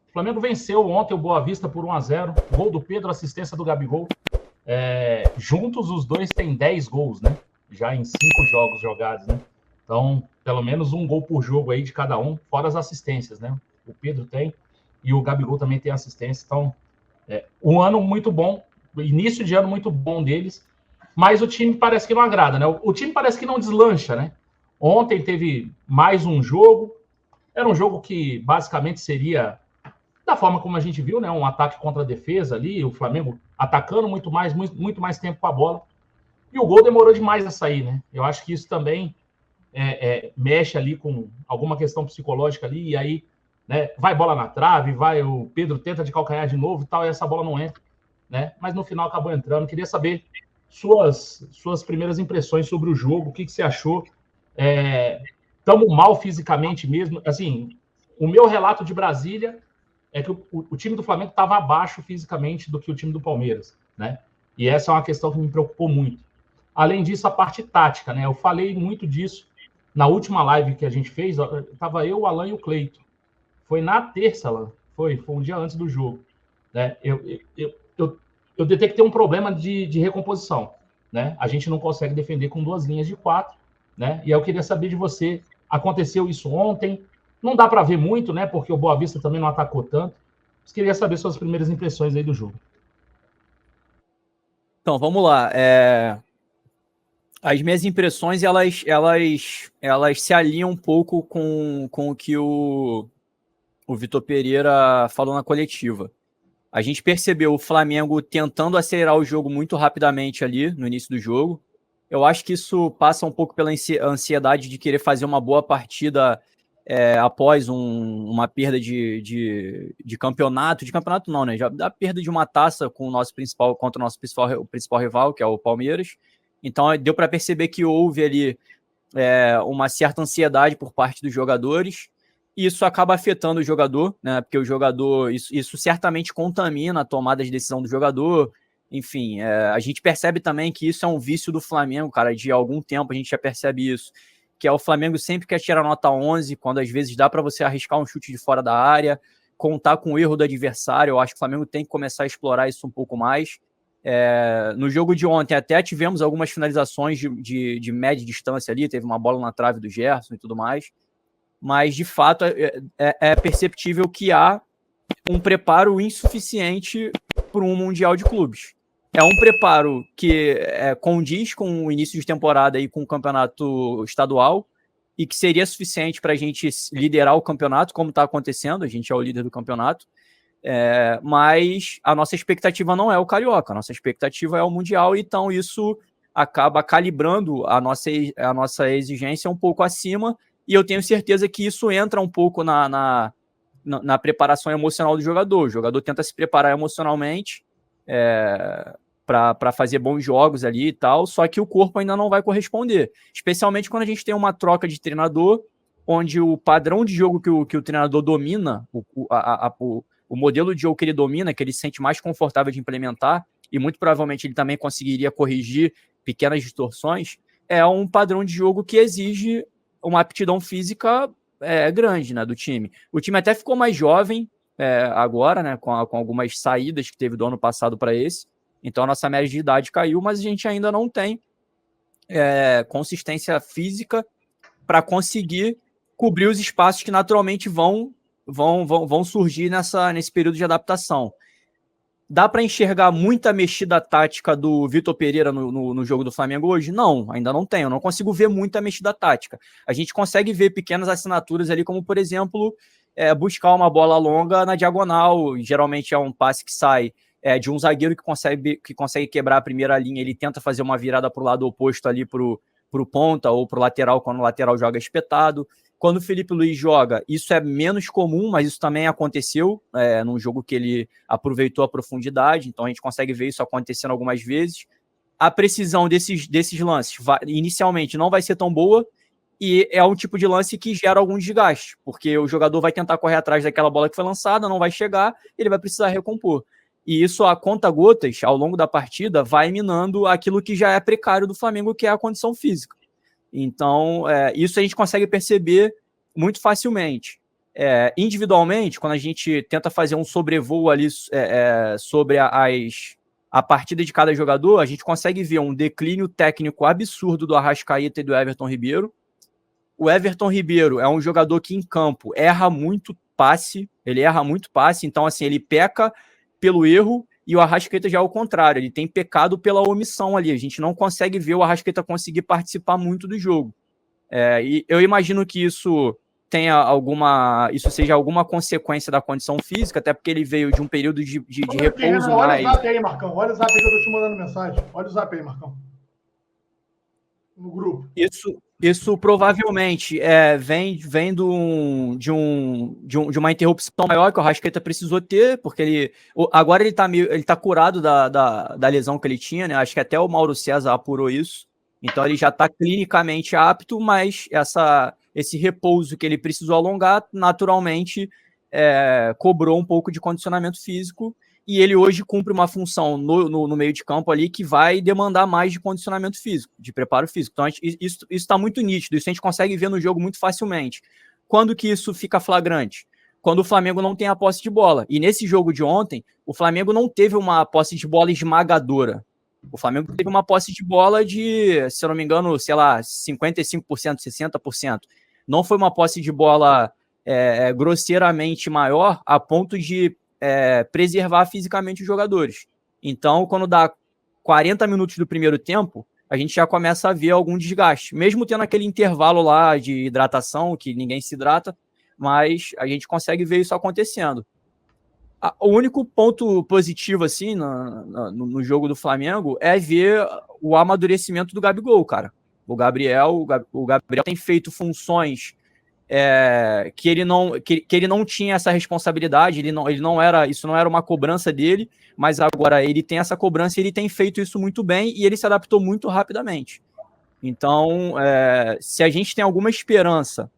O Flamengo venceu ontem o Boa Vista por 1-0. Gol do Pedro, assistência do Gabigol. Juntos os dois têm 10 gols, né? Já em 5 jogos jogados, né? Então, pelo menos um gol por jogo aí de cada um, fora as assistências, né? O Pedro tem e o Gabigol também tem assistência. Então, um ano muito bom, início de ano muito bom deles, mas o time parece que não agrada, né? O time parece que não deslancha, né? Ontem teve mais um jogo, era um jogo que basicamente seria da forma como a gente viu, né? Um ataque contra a defesa ali, o Flamengo atacando muito mais tempo com a bola. E o gol demorou demais a sair, né? Eu acho que isso também mexe ali com alguma questão psicológica ali, e aí, né, vai bola na trave, o Pedro tenta de calcanhar de novo e tal, e essa bola não entra, né? Mas no final acabou entrando. Queria saber suas primeiras impressões sobre o jogo, o que você achou? Estamos mal fisicamente mesmo. Assim, o meu relato de Brasília é que o time do Flamengo estava abaixo fisicamente do que o time do Palmeiras, né? E essa é uma questão que me preocupou muito. Além disso, a parte tática, né? Eu falei muito disso na última live que a gente fez. Tava eu, o Alan e o Cleito. Foi na terça, Alan. Foi um dia antes do jogo. Né? Eu detectei um problema de recomposição, né? A gente não consegue defender com 2 linhas de 4, né? E eu queria saber de você, aconteceu isso ontem? Não dá para ver muito, né? Porque o Boa Vista também não atacou tanto. Mas queria saber suas primeiras impressões aí do jogo. Então, vamos lá. As minhas impressões, elas se alinham um pouco com o que o Vitor Pereira falou na coletiva. A gente percebeu o Flamengo tentando acelerar o jogo muito rapidamente ali no início do jogo. Eu acho que isso passa um pouco pela ansiedade de querer fazer uma boa partida após uma perda de campeonato. De campeonato não, né? Já da perda de uma taça com o nosso contra o nosso principal rival, que é o Palmeiras. Então deu para perceber que houve ali uma certa ansiedade por parte dos jogadores. E isso acaba afetando o jogador, né? Porque o jogador, isso certamente contamina a tomada de decisão do jogador. Enfim, a gente percebe também que isso é um vício do Flamengo, cara. De algum tempo a gente já percebe isso. Que é o Flamengo sempre quer tirar nota 11, quando às vezes dá para você arriscar um chute de fora da área, contar com o erro do adversário. Eu acho que o Flamengo tem que começar a explorar isso um pouco mais. No jogo de ontem até tivemos algumas finalizações de média distância ali, teve uma bola na trave do Gerson e tudo mais, mas de fato é perceptível que há um preparo insuficiente para um Mundial de Clubes. É um preparo que condiz com o início de temporada e com o campeonato estadual, e que seria suficiente para a gente liderar o campeonato, como está acontecendo, a gente é o líder do campeonato, mas a nossa expectativa não é o Carioca, a nossa expectativa é o Mundial, então isso acaba calibrando a nossa exigência um pouco acima, e eu tenho certeza que isso entra um pouco na preparação emocional do jogador. O jogador tenta se preparar emocionalmente para fazer bons jogos ali e tal, só que o corpo ainda não vai corresponder, especialmente quando a gente tem uma troca de treinador, onde o padrão de jogo que o treinador domina, o modelo de jogo que ele domina, que ele se sente mais confortável de implementar, e muito provavelmente ele também conseguiria corrigir pequenas distorções, é um padrão de jogo que exige uma aptidão física grande, né, do time. O time até ficou mais jovem agora, né, com algumas saídas que teve do ano passado para esse, então a nossa média de idade caiu, mas a gente ainda não tem consistência física para conseguir cobrir os espaços que naturalmente vão surgir nesse período de adaptação. Dá para enxergar muita mexida tática do Vitor Pereira no jogo do Flamengo hoje? Não, ainda não tem. Eu não consigo ver muita mexida tática. A gente consegue ver pequenas assinaturas ali, como, por exemplo, buscar uma bola longa na diagonal. Geralmente é um passe que sai de um zagueiro que consegue quebrar a primeira linha. Ele tenta fazer uma virada para o lado oposto ali para o ponta ou para o lateral, quando o lateral joga espetado. Quando o Felipe Luiz joga, isso é menos comum, mas isso também aconteceu num jogo que ele aproveitou a profundidade, então a gente consegue ver isso acontecendo algumas vezes. A precisão desses lances inicialmente não vai ser tão boa, e é um tipo de lance que gera algum desgaste, porque o jogador vai tentar correr atrás daquela bola que foi lançada, não vai chegar, ele vai precisar recompor. E isso, a conta-gotas, ao longo da partida, vai minando aquilo que já é precário do Flamengo, que é a condição física. Então, isso a gente consegue perceber muito facilmente. individualmente, quando a gente tenta fazer um sobrevoo ali sobre a partida de cada jogador, a gente consegue ver um declínio técnico absurdo do Arrascaeta e do Everton Ribeiro. O Everton Ribeiro é um jogador que em campo erra muito passe, então assim, ele peca pelo erro, e o Arrascaeta já é o contrário, ele tem pecado pela omissão ali, a gente não consegue ver o Arrascaeta conseguir participar muito do jogo. E eu imagino que isso seja alguma consequência da condição física, até porque ele veio de um período de repouso olha mais... o zap aí, Marcão, olha o zap aí que eu tô te mandando mensagem, olha o zap aí, Marcão, no grupo. Isso provavelmente vem de uma interrupção maior que o Arrascaeta precisou ter, porque agora ele tá curado da lesão que ele tinha, né? Acho que até o Mauro César apurou isso. Então ele já está clinicamente apto, mas esse repouso que ele precisou alongar, naturalmente cobrou um pouco de condicionamento físico, e ele hoje cumpre uma função no meio de campo ali que vai demandar mais de condicionamento físico, de preparo físico. Então isso está muito nítido, isso a gente consegue ver no jogo muito facilmente. Quando que isso fica flagrante? Quando o Flamengo não tem a posse de bola. E nesse jogo de ontem, o Flamengo não teve uma posse de bola esmagadora. O Flamengo teve uma posse de bola de, se eu não me engano, sei lá, 55%, 60%. Não foi uma posse de bola grosseiramente maior a ponto de preservar fisicamente os jogadores. Então, quando dá 40 minutos do primeiro tempo, a gente já começa a ver algum desgaste. Mesmo tendo aquele intervalo lá de hidratação, que ninguém se hidrata, mas a gente consegue ver isso acontecendo. O único ponto positivo, assim, no jogo do Flamengo é ver o amadurecimento do Gabigol, cara. O Gabriel tem feito funções que ele não tinha essa responsabilidade, isso não era uma cobrança dele, mas agora ele tem essa cobrança e ele tem feito isso muito bem e ele se adaptou muito rapidamente. Então, se a gente tem alguma esperança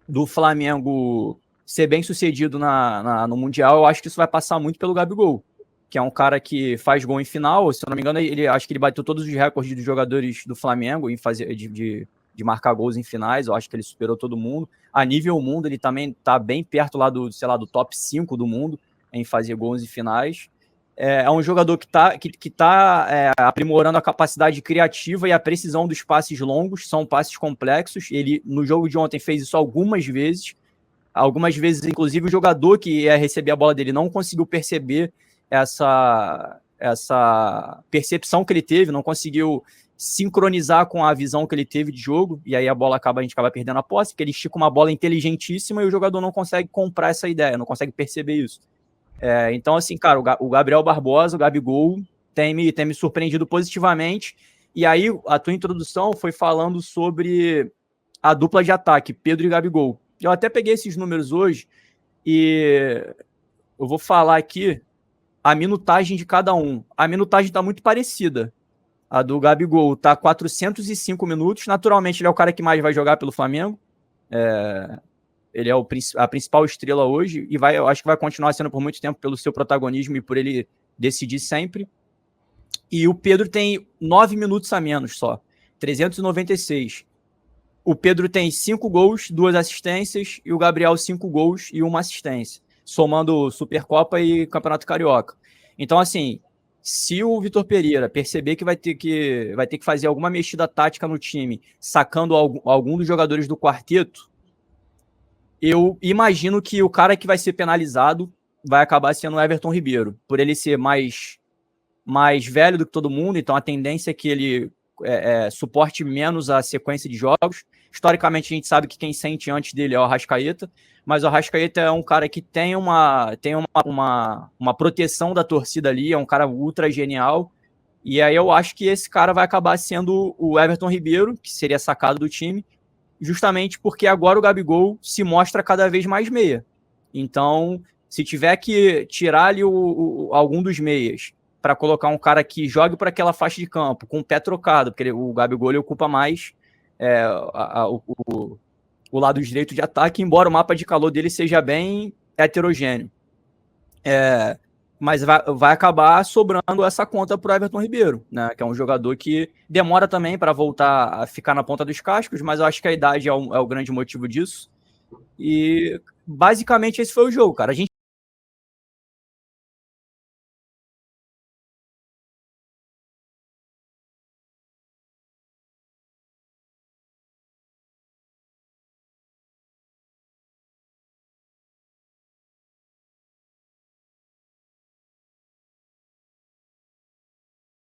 do Flamengo ser bem sucedido no Mundial, eu acho que isso vai passar muito pelo Gabigol, que é um cara que faz gol em final. Se eu não me engano, acho que ele bateu todos os recordes dos jogadores do Flamengo em fazer de marcar gols em finais. Eu acho que ele superou todo mundo. A nível mundo, ele também está bem perto lá do top 5 do mundo em fazer gols em finais. É um jogador que tá aprimorando a capacidade criativa e a precisão dos passes longos, são passes complexos. Ele, no jogo de ontem, fez isso algumas vezes, inclusive, o jogador que ia receber a bola dele não conseguiu perceber essa percepção que ele teve, não conseguiu sincronizar com a visão que ele teve de jogo, e aí a gente acaba perdendo a posse, porque ele estica uma bola inteligentíssima e o jogador não consegue comprar essa ideia, não consegue perceber isso. Então, assim, cara, o Gabriel Barbosa, o Gabigol, tem me surpreendido positivamente. E aí, a tua introdução foi falando sobre a dupla de ataque, Pedro e Gabigol. Eu até peguei esses números hoje e eu vou falar aqui a minutagem de cada um. A minutagem está muito parecida. A do Gabigol está 405 minutos. Naturalmente, ele é o cara que mais vai jogar pelo Flamengo. Ele é a principal estrela hoje e eu acho que vai continuar sendo por muito tempo pelo seu protagonismo e por ele decidir sempre. E o Pedro tem 9 minutos a menos só, 396. O Pedro tem 5 gols, 2 assistências, e o Gabriel 5 gols e 1 assistência, somando Supercopa e Campeonato Carioca. Então, assim, se o Vitor Pereira perceber que vai ter que fazer alguma mexida tática no time, sacando algum dos jogadores do quarteto, eu imagino que o cara que vai ser penalizado vai acabar sendo o Everton Ribeiro, por ele ser mais velho do que todo mundo, então a tendência é que ele suporte menos a sequência de jogos. Historicamente, a gente sabe que quem sente antes dele é o Arrascaeta, mas o Arrascaeta é um cara que tem uma proteção da torcida ali, é um cara ultra genial, e aí eu acho que esse cara vai acabar sendo o Everton Ribeiro, que seria sacado do time, justamente porque agora o Gabigol se mostra cada vez mais meia. Então, se tiver que tirar ali algum dos meias para colocar um cara que jogue para aquela faixa de campo, com o pé trocado, porque o Gabigol ele ocupa mais o lado direito de ataque, embora o mapa de calor dele seja bem heterogêneo. Mas vai acabar sobrando essa conta para o Everton Ribeiro, né? Que é um jogador que demora também para voltar a ficar na ponta dos cascos, mas eu acho que a idade é o grande motivo disso. E basicamente esse foi o jogo, cara. A gente